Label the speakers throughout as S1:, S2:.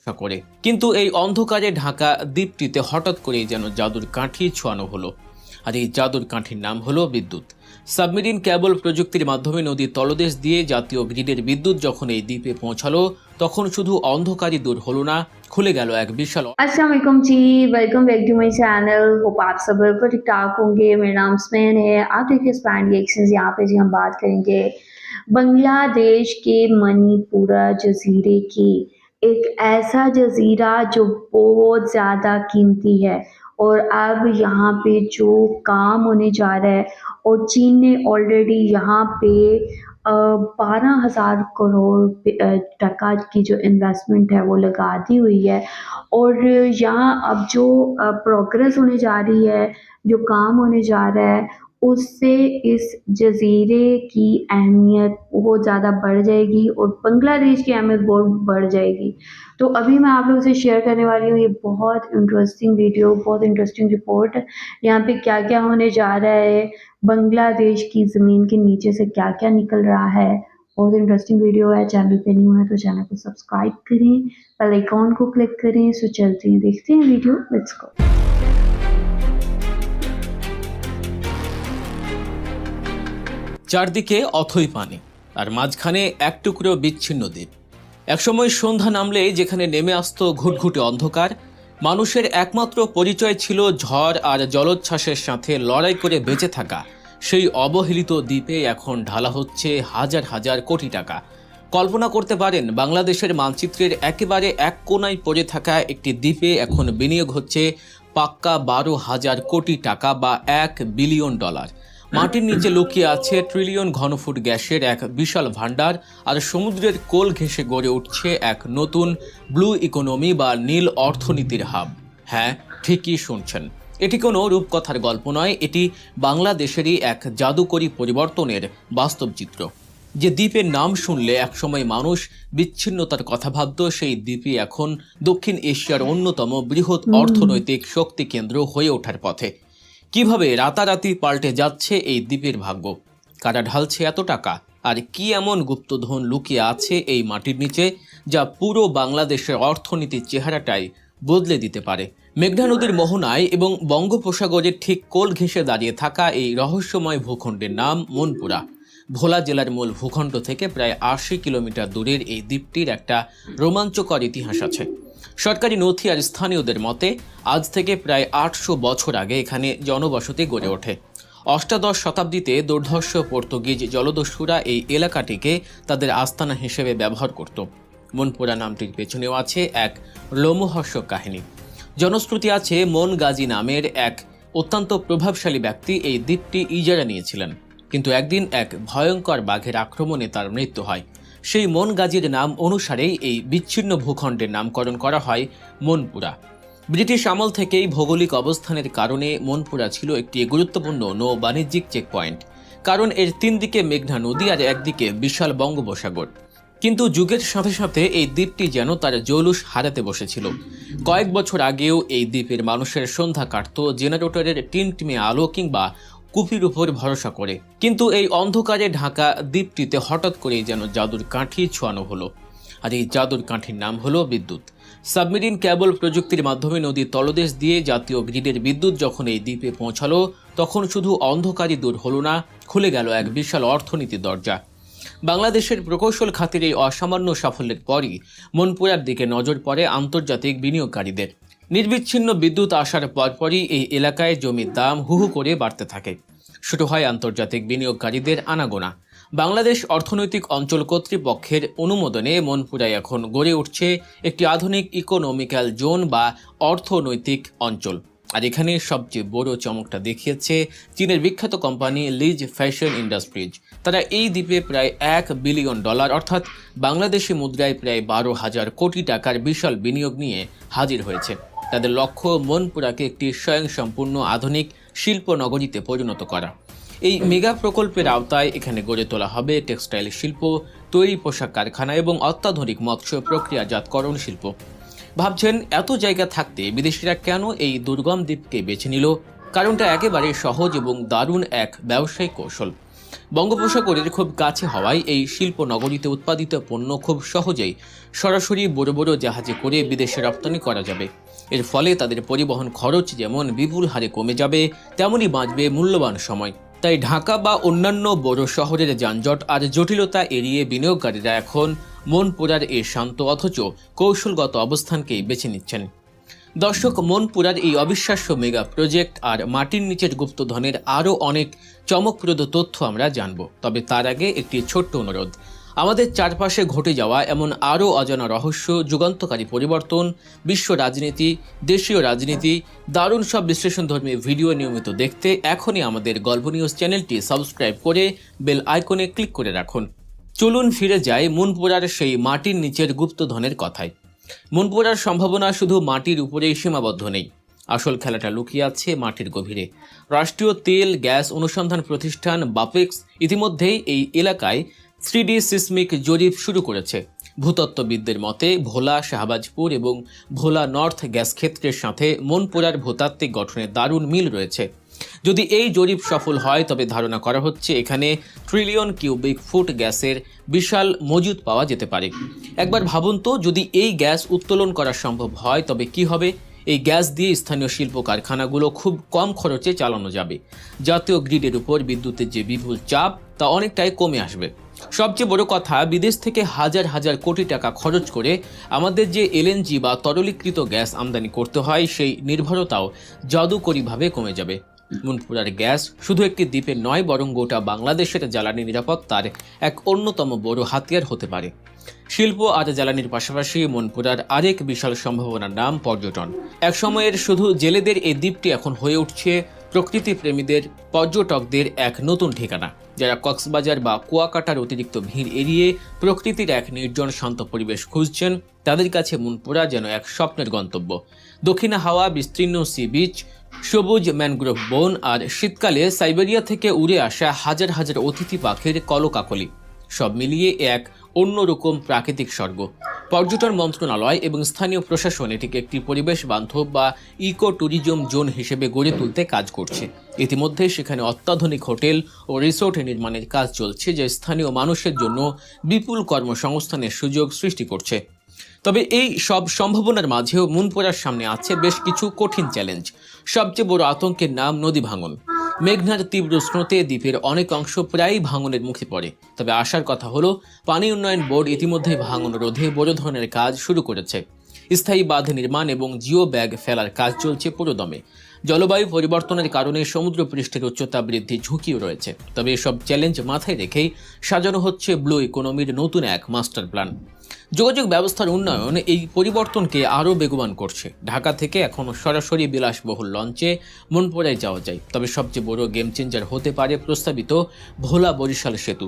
S1: ভরসা করে। কিন্তু এই অন্ধকারে ঢাকা দ্বীপটিতে হঠাৎ করেই যেন জাদুর কাঠি ছোঁয়ানো হলো। আর এই জাদুর কাঠির নাম হলো বিদ্যুৎ। সাবমেরিন কেবল প্রযুক্তির মাধ্যমে নদীর তলদেশ দিয়ে জাতীয় গ্রিডের বিদ্যুৎ যখন এই দ্বীপে পৌঁছালো, তখন শুধু অন্ধকারই দূর হলো না, खुले गया एक विशाल।
S2: अस्सलाम वालेकुम जी, welcome back to my channel. Hope आप सब बिल्कुल ठीक ठाक होंगे। मेरा नाम स्पेन है। आप देखिए स्पेन रिएक्शंस। यहाँ पे जी हम बात करेंगे बांग्लादेश के मणिपुरा जजीरे की। एक ऐसा जजीरा जो बहुत ज़्यादा कीमती है और अब यहाँ पे जो काम होने जा रहा है और चीन ने ऑलरेडी यहाँ पे 12,000 करोड़ टका की जो इन्वेस्टमेंट है वो लगा दी हुई है और यहाँ अब जो प्रोग्रेस होने जा रही है, जो काम होने जा रहा है, उससे इस जजीरे की अहमियत बहुत ज़्यादा बढ़ जाएगी और बांग्लादेश की अहमियत बहुत बढ़ जाएगी। तो अभी मैं आप लोगों से शेयर करने वाली हूँ ये बहुत इंटरेस्टिंग वीडियो, बहुत इंटरेस्टिंग रिपोर्ट। यहाँ पे क्या क्या होने जा रहा है, बांग्लादेश की ज़मीन के नीचे से क्या क्या निकल रहा है। बहुत इंटरेस्टिंग वीडियो है। चैनल पे न्यू है तो चैनल को सब्सक्राइब करें, बेल आइकॉन को क्लिक करें। सो चलते हैं, देखते हैं वीडियो, लेट्स गो।
S1: চারদিকে অথই পানি আর মাঝখানে এক টুকরো বিচ্ছিন্ন দ্বীপ। একসময় সন্ধ্যা নামলেই যেখানে নেমে আসতো ঘুটঘুটে অন্ধকার, মানুষের একমাত্র পরিচয় ছিল ঝড় আর জলোচ্ছ্বাসের সাথে লড়াই করে বেঁচে থাকা, সেই অবহেলিত দ্বীপে এখন ঢালা হচ্ছে হাজার হাজার কোটি টাকা। কল্পনা করতে পারেন, বাংলাদেশের মানচিত্রের একেবারে এক কোনায় পড়ে থাকা একটি দ্বীপে এখন বিনিয়োগ হচ্ছে পাক্কা 12,000 কোটি টাকা বা $1 বিলিয়ন। মাটির নিচে লুকিয়ে আছে ট্রিলিয়ন ঘনফুট গ্যাসের এক বিশাল ভান্ডার, আর সমুদ্রের কোল ঘেঁষে গড়ে উঠছে এক নতুন ব্লু ইকোনমি বা নীল অর্থনীতির হাব। হ্যাঁ, ঠিকই শুনছেন, এটি কোনো রূপকথার গল্প নয়, এটি বাংলাদেশেরই এক জাদুকরী পরিবর্তনের বাস্তব চিত্র। যে দ্বীপের নাম শুনলে একসময় মানুষ বিচ্ছিন্নতার কথা ভাবত, সেই দ্বীপই এখন দক্ষিণ এশিয়ার অন্যতম বৃহৎ অর্থনৈতিক শক্তি কেন্দ্র হয়ে ওঠার পথে। কিভাবে রাতারাতি পাল্টে যাচ্ছে এই দ্বীপের ভাগ্য, কারা ঢালছে এত টাকা, আর কি এমন গুপ্তধন লুকিয়ে আছে এই মাটির নিচে যা পুরো বাংলাদেশের অর্থনীতির চেহারাটাই বদলে দিতে পারে। মেঘনা নদীর মোহনায় এবং বঙ্গোপসাগরের ঠিক কোল ঘেঁষে দাঁড়িয়ে থাকা এই রহস্যময় ভূখণ্ডের নাম মনপুরা। ভোলা জেলার মূল ভূখণ্ড থেকে প্রায় 80 কিলোমিটার দূরের এই দ্বীপটির একটা রোমাঞ্চকর ইতিহাস আছে। সরকারি নথি আর স্থানীয়দের মতে আজ থেকে প্রায় 800 বছর আগে এখানে জনবসতি গড়ে ওঠে। অষ্টাদশ শতাব্দীতে দুর্ধর্ষ পর্তুগিজ জলদস্যুরা এই এলাকাটিকে তাদের আস্তানা হিসেবে ব্যবহার করত। মনপুরা নামটির পেছনেও আছে এক লোমহর্ষক কাহিনী। জনশ্রুতি আছে মন গাজী নামের এক অত্যন্ত প্রভাবশালী ব্যক্তি এই দ্বীপটি ইজারা নিয়েছিলেন, কিন্তু একদিন এক ভয়ঙ্কর বাঘের আক্রমণে তার মৃত্যু হয়। সেই মন গাজীর নাম অনুসারেই এই বিচ্ছিন্ন ভূখণ্ডের নামকরণ করা হয় মনপুরা। ব্রিটিশ আমল থেকেই ভৌগোলিক অবস্থানের কারণে মনপুরা ছিল একটি গুরুত্বপূর্ণ নৌ বাণিজ্যিক চেকপয়েন্ট, কারণ এর 3 দিকে মেঘনা নদী আর একদিকে বিশাল বঙ্গোপসাগর। কিন্তু যুগের সাথে সাথে এই দ্বীপটি যেন তার জৌলুস হারাতে বসেছিল। কয়েক বছর আগেও এই দ্বীপের মানুষের সন্ধ্যা কাটত জেনারেটরের টিমটিমে আলো কিংবা কুপির উপর ভরসা করে। কিন্তু এই অন্ধকারে ঢাকা দ্বীপটিতে হঠাৎ করেই যেন জাদুর কাঠি ছোঁয়ানো হলো। আর এই জাদুর কাঠির নাম হলো বিদ্যুৎ। সাবমেরিন কেবল প্রযুক্তির মাধ্যমে নদীর তলদেশ দিয়ে জাতীয় গ্রিডের বিদ্যুৎ যখন এই দ্বীপে পৌঁছালো, তখন শুধু অন্ধকারই দূর হলো না, খুলে গেল এক বিশাল অর্থনীতির দরজা। বাংলাদেশের প্রকৌশল খাতের এই অসামান্য সাফল্যের পরই মনপুরার দিকে নজর পড়ে আন্তর্জাতিক বিনিয়োগকারীদের। নির্বিচ্ছিন্ন বিদ্যুৎ আসার পরপরই এই এলাকায় জমির দাম হুহু করে বাড়তে থাকে। শুরু হয় আন্তর্জাতিক বিনিয়োগকারীদের আনাগোনা। বাংলাদেশ অর্থনৈতিক অঞ্চল কর্তৃপক্ষের অনুমোদনে মনপুরায় এখন গড়ে উঠছে একটি আধুনিক ইকোনমিক্যাল জোন বা অর্থনৈতিক অঞ্চল। আর এখানে সবচেয়ে বড় চমকটা দেখিয়েছে চীনের বিখ্যাত কোম্পানি লিজ ফ্যাশন ইন্ডাস্ট্রিজ। তারা এই দ্বীপে প্রায় $1 বিলিয়ন অর্থাৎ বাংলাদেশি মুদ্রায় প্রায় 12,000 কোটি টাকার বিশাল বিনিয়োগ নিয়ে হাজির হয়েছে। তাদের লক্ষ্য মনপুরাকে একটি স্বয়ংসম্পূর্ণ আধুনিক শিল্প নগরীতে পরিণত করা। এই মেগা প্রকল্পের আওতায় এখানে গড়ে তোলা হবে টেক্সটাইল শিল্প, তৈরি পোশাক কারখানা এবং অত্যাধুনিক মৎস্য প্রক্রিয়াজাতকরণ শিল্প। ভাবছেন, এত জায়গা থাকতে বিদেশিরা কেন এই দুর্গম দ্বীপকে বেছে নিল? কারণটা একেবারে সহজ এবং দারুণ এক ব্যবসায়িক কৌশল। বঙ্গোপসাগরের খুব কাছে হওয়ায় এই শিল্প নগরীতে উৎপাদিত পণ্য খুব সহজেই সরাসরি বড় বড় জাহাজে করে বিদেশে রপ্তানি করা যাবে। এর ফলে তাদের পরিবহন খরচ যেমন বিপুল হারে কমে যাবে, তেমনই বাঁচবে মূল্যবান সময়। তাই ঢাকা বা অন্যান্য বড় শহরের যানজট আর জটিলতা এড়িয়ে বিনিয়োগকারীরা এখন মনপুরার এই শান্ত অথচ কৌশলগত অবস্থানকেই বেছে নিচ্ছেন। দর্শক, মনপুরার এই অবিশ্বাস্য মেগা প্রজেক্ট আর মাটির নিচের গুপ্তধনের আরও অনেক চমকপ্রদ তথ্য আমরা জানব। তবে তার আগে একটি ছোট্ট অনুরোধ, আমাদের চারপাশে ঘটে যাওয়া এমন আরও অজানা রহস্য, যুগান্তকারী পরিবর্তন, বিশ্ব রাজনীতি, দেশীয় রাজনীতি, দারুণ সব বিশ্লেষণধর্মী ভিডিও নিয়মিত দেখতে এখনই আমাদের গল্প নিউজ চ্যানেলটি সাবস্ক্রাইব করে বেল আইকনে ক্লিক করে রাখুন। চলুন ফিরে যাই মনপুরার সেই মাটির নিচের গুপ্তধনের কথায়। মনপুরার সম্ভাবনা শুধু মাটির উপরেই সীমাবদ্ধ নেই, আসল খেলাটা লুকিয়ে আছে মাটির গভীরে। রাষ্ট্রীয় তেল গ্যাস অনুসন্ধান প্রতিষ্ঠান বাপেক্স ইতিমধ্যেই এই এলাকায় 3D সিসমিক জরিপ শুরু করেছে। ভূতত্ত্ববিদদের মতে ভোলা, শাহবাজপুর এবং ভোলা নর্থ গ্যাস ক্ষেত্রের সাথে মনপুরার ভূতাত্ত্বিক গঠনের দারুণ মিল রয়েছে। যদি এই জরিপ সফল হয় তবে ধারণা করা হচ্ছে এখানে ট্রিলিয়ন কিউবিক ফুট গ্যাসের বিশাল মজুদ পাওয়া যেতে পারে। একবার ভাবুন তো, যদি এই গ্যাস উত্তোলন করা সম্ভব হয় তবে কি হবে? এই গ্যাস দিয়ে স্থানীয় শিল্প কারখানাগুলো খুব কম খরচে চালানো যাবে। জাতীয় গ্রিডের উপর বিদ্যুতের যে বিপুল চাপ তা অনেকটাই কমে আসবে। সবচেয়ে বড় কথা, বিদেশ থেকে হাজার হাজার কোটি টাকা খরচ করে আমাদের যে এলএনজি বা তরলীকৃত গ্যাস আমদানি করতে হয় সেই নির্ভরতাও জাদুকরীভাবে কমে যাবে। মনপুরার গ্যাস শুধু একটি দ্বীপের নয়, বরং গোটা বাংলাদেশের জ্বালানি নিরাপত্তার এক অন্যতম বড় হাতিয়ার হতে পারে। শিল্প আর জ্বালানির পাশাপাশি মনপুরার আরেক বিশাল সম্ভাবনার নাম পর্যটন। এক সময়ের শুধু জেলেদের এই দ্বীপটি এখন হয়ে উঠছে প্রকৃতি প্রেমীদের, পর্যটকদের এক নতুন ঠিকানা। যারা কক্সবাজার বা কুয়াকাটার অতিরিক্ত ভিড় এড়িয়ে প্রকৃতির এক নির্জন শান্ত পরিবেশ খুঁজছেন, তাদের কাছে মনপুরা যেন এক স্বপ্নের গন্তব্য। দক্ষিণা হাওয়া, বিস্তীর্ণ সি বিচ, সবুজ ম্যানগ্রোভ বন আর শীতকালে সাইবেরিয়া থেকে উড়ে আসা হাজার হাজার অতিথি পাখির কলকাকলি, সব মিলিয়ে এক অন্যরকম প্রাকৃতিক স্বর্গ। পর্যটন মন্ত্রণালয় এবং স্থানীয় প্রশাসন এটিকে একটি পরিবেশ বান্ধব বা ইকো ট্যুরিজম জোন হিসেবে গড়ে তুলতে কাজ করছে। ইতিমধ্যে সেখানে অত্যাধুনিক হোটেল ও রিসোর্ট নির্মাণের কাজ চলছে, যা স্থানীয় মানুষের জন্য বিপুল কর্মসংস্থানের সুযোগ সৃষ্টি করছে। তবে এই সব সম্ভাবনার মাঝেও মনপুরার সামনে আছে বেশ কিছু কঠিন চ্যালেঞ্জ। সবচেয়ে বড় আতঙ্কের নাম নদী ভাঙন। মেঘনার তীব্র স্রোতে দ্বীপের অনেক অংশ প্রায়ই ভাঙনের মুখে পড়ে। তবে আশার কথা হলো, পানি উন্নয়ন বোর্ড ইতিমধ্যে ভাঙন রোধে বড় ধরনের কাজ শুরু করেছে। স্থায়ী বাঁধ নির্মাণ এবং জিও ব্যাগ ফেলার কাজ চলছে পুরোদমে। জলবায়ু পরিবর্তনের কারণে সমুদ্র পৃষ্ঠের উচ্চতা বৃদ্ধি ঝুঁকিও রয়েছে। তবে এসব চ্যালেঞ্জ মাথায় রেখেই সাজানো হচ্ছে ব্লু ইকোনমির নতুন এক মাস্টার প্ল্যান। যোগাযোগ ব্যবস্থার উন্নয়ন এই পরিবর্তনকে আরও বেগবান করছে। ঢাকা থেকে এখন সরাসরি বিলাসবহুল লঞ্চে মনপুরায় যাওয়া যায়। তবে সবচেয়ে বড় গেম চেঞ্জার হতে পারে প্রস্তাবিত ভোলা বরিশাল সেতু।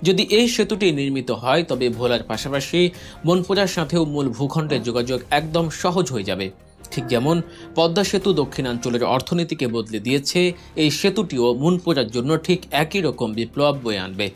S1: যদি এই সেতুটি নির্মিত হয় তবে ভোলার পাশাপাশি মনপুরার সাথেও মূল ভূখণ্ডের যোগাযোগ একদম সহজ হয়ে যাবে। ঠিক যেমন পদ্মা সেতু দক্ষিণাঞ্চলের অর্থনীতিকে বদলে দিয়েছে, এই সেতুটিও মনপুরার জন্য ঠিক একই রকম বিপ্লব বয়ে আনবে।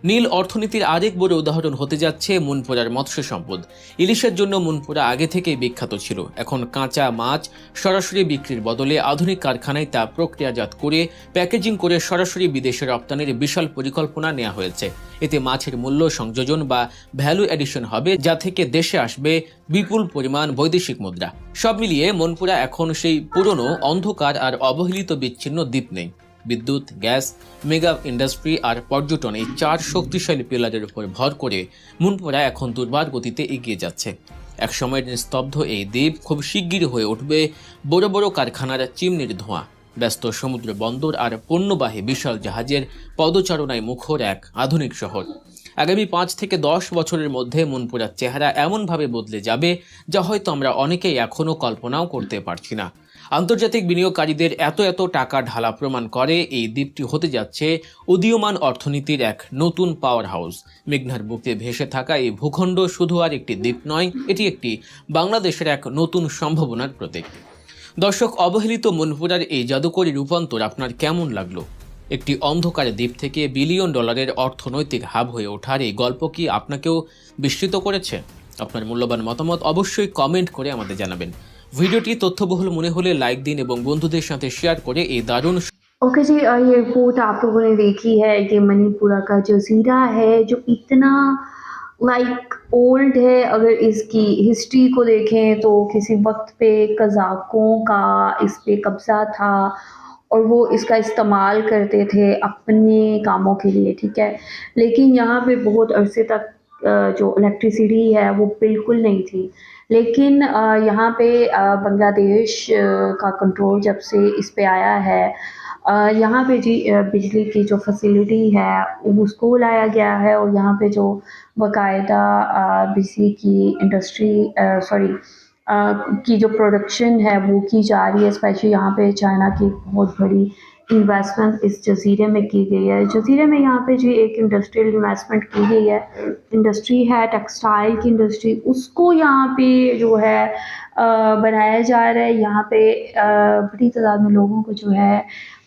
S1: নীল অর্থনীতির আরেক বড় উদাহরণ হতে যাচ্ছে মনপুরার মৎস্য সম্পদ। ইলিশের জন্য মনপুরা আগে থেকেই বিখ্যাত ছিল। এখন কাঁচা মাছ সরাসরি বিক্রির বদলে আধুনিক কারখানায় তা প্রক্রিয়াজাত করে প্যাকেজিং করে সরাসরি বিদেশে রপ্তানির বিশাল পরিকল্পনা নেওয়া হয়েছে। এতে মাছের মূল্য সংযোজন বা ভ্যালু এডিশন হবে, যা থেকে দেশে আসবে বিপুল পরিমাণ বৈদেশিক মুদ্রা। সব মিলিয়ে মনপুরা এখন সেই পুরনো অন্ধকার আর অবহেলিত বিচ্ছিন্ন দ্বীপ নেই। বিদ্যুৎ, গ্যাস, মেগা ইন্ডাস্ট্রি আর পর্যটন, এই চার শক্তিশালী পিলারের উপর ভর করে মনপুরা এখন দুর্বার গতিতে এগিয়ে যাচ্ছে। একসময়ের নিস্তব্ধ এই দ্বীপ খুব শিগগিরই হয়ে উঠবে বড় বড় কারখানার চিমনির ধোঁয়া, ব্যস্ত সমুদ্র বন্দর আর পণ্যবাহী বিশাল জাহাজের পদচারণায় মুখর এক আধুনিক শহর। আগামী 5 থেকে 10 বছরের মধ্যে মনপুরার চেহারা এমনভাবে বদলে যাবে যা হয়তো আমরা অনেকেই এখনও কল্পনাও করতে পারছি না। আন্তর্জাতিক বিনিয়োগকারীদের এত টাকা ঢালা প্রমাণ করে এই দ্বীপটি হতে যাচ্ছে উদীয়মান অর্থনীতির এক নতুন পাওয়ার হাউস। মেঘনার বুকে ভেসে থাকা এই ভূখণ্ড শুধু আর একটি দ্বীপ নয়, এটি একটি বাংলাদেশের এক নতুন সম্ভাবনার প্রতীক। দর্শক, অবহেলিত মনপুরার এই জাদুকরী রূপান্তর আপনার কেমন লাগলো? একটি অন্ধকার দ্বীপ থেকে বিলিয়ন ডলারের অর্থনৈতিক হাব হয়ে ওঠার এই গল্প কি আপনাকেও বিস্মিত করেছে? আপনার মূল্যবান মতামত অবশ্যই কমেন্ট করে আমাদের জানাবেন। ভিডিওটি তথ্যবহুল মনে হলে লাইক দিন এবং বন্ধুদের সাথে শেয়ার করে এই দারুণ
S2: ओके जी, ये रिपोर्ट आप लोगों ने देखी है। ये मणिपुरा का जज़ीरा है जो इतना लाइक ओल्ड है। अगर इसकी हिस्ट्री को देखें तो किसी वक्त पे कज़ाकों का इस पे कब्ज़ा था और वो इसका इस्तेमाल करते थे अपने कामों के लिए, ठीक है। लेकिन यहाँ पे बहुत अरसे तक जो इलेक्ट्रिसिटी है वो बिल्कुल नहीं थी। लेकिन यहाँ पे बांग्लादेश का कंट्रोल जब से इस पे आया है, यहाँ पे जी बिजली की जो फैसिलिटी है उसको लाया गया है और यहाँ पे जो बाकायदा बिजली की इंडस्ट्री सॉरी की जो प्रोडक्शन है वो की जा रही है। स्पेशली यहाँ पे चाइना की बहुत बड़ी इन्वेस्टमेंट इस जज़ीरे में की गई है। जज़ीरे में यहाँ पे जी एक इंडस्ट्रियल इन्वेस्टमेंट की गई है। इंडस्ट्री है टेक्सटाइल की इंडस्ट्री, उसको यहाँ पे जो है बनाया जा रहा है। यहाँ पे बड़ी तादाद में लोगों को जो है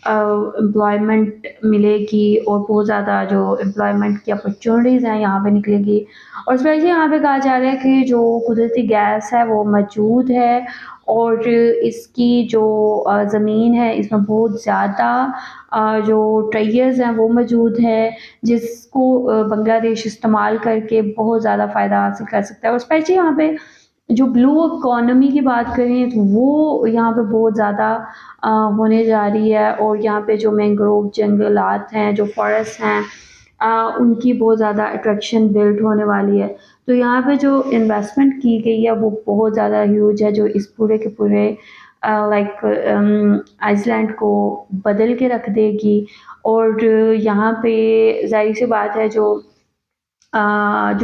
S2: एम्प्लॉयमेंट मिलेगी और बहुत ज़्यादा जो एम्प्लॉयमेंट की अपॉर्चुनिटीज़ हैं यहाँ पे निकलेगी। और स्पेशली यहाँ पे कहा जा रहा है कि जो कुदरती गैस है वो मौजूद है और इसकी जो ज़मीन है इसमें बहुत ज़्यादा जो ट्रेयर्स हैं वो मौजूद है, जिसको बांग्लादेश इस्तेमाल करके बहुत ज़्यादा फ़ायदा हासिल कर सकता है। और स्पेशली यहाँ पे जो ब्लू इकॉनमी की बात करें तो वो यहाँ पे बहुत ज़्यादा होने जा रही है। और यहाँ पे जो मैंग्रोव जंगलात हैं, जो फॉरेस्ट हैं, उनकी बहुत ज़्यादा अट्रैक्शन बिल्ड होने वाली है। तो यहाँ पे जो इन्वेस्टमेंट की गई है वो बहुत ज़्यादा ह्यूज है, जो इस पूरे के पूरे लाइक आइसलैंड को बदल के रख देगी। और यहाँ पे ज़ाहिर सी बात है जो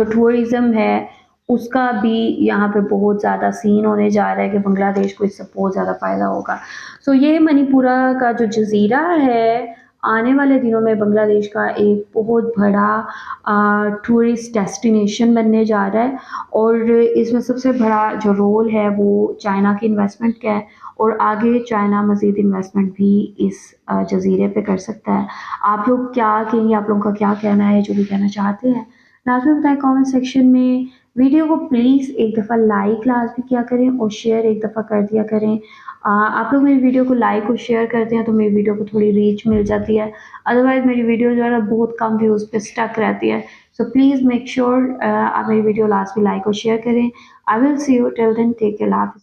S2: टूरिज़्म है उसका भी यहाँ पे बहुत ज़्यादा सीन होने जा रहा है कि बांग्लादेश को इससे बहुत ज़्यादा फ़ायदा होगा। सो ये मणिपुरा का जो जज़ीरा है आने वाले दिनों में बांग्लादेश का एक बहुत बड़ा टूरिस्ट डेस्टिनेशन बनने जा रहा है। और इसमें सबसे बड़ा जो रोल है वो चाइना की इन्वेस्टमेंट का है और आगे चाइना मज़ीद इन्वेस्टमेंट भी इस जज़ीरे पे कर सकता है। आप लोग क्या कहेंगे? आप लोगों का क्या कहना है? जो भी कहना चाहते हैं लाजमी बताएं कमेंट सेक्शन में। वीडियो को प्लीज़ एक दफ़ा लाइक लाजमी किया करें और शेयर एक दफ़ा कर दिया करें। आप लोग मेरी वीडियो को लाइक और शेयर करते हैं तो मेरी वीडियो को थोड़ी रीच मिल जाती है। अदरवाइज़ मेरी वीडियो जो है ना बहुत कम व्यूज़ पे स्टक रहती है। सो प्लीज़ मेक श्योर आप मेरी वीडियो लास्ट में लाइक और शेयर करें। I will see you till then, take care.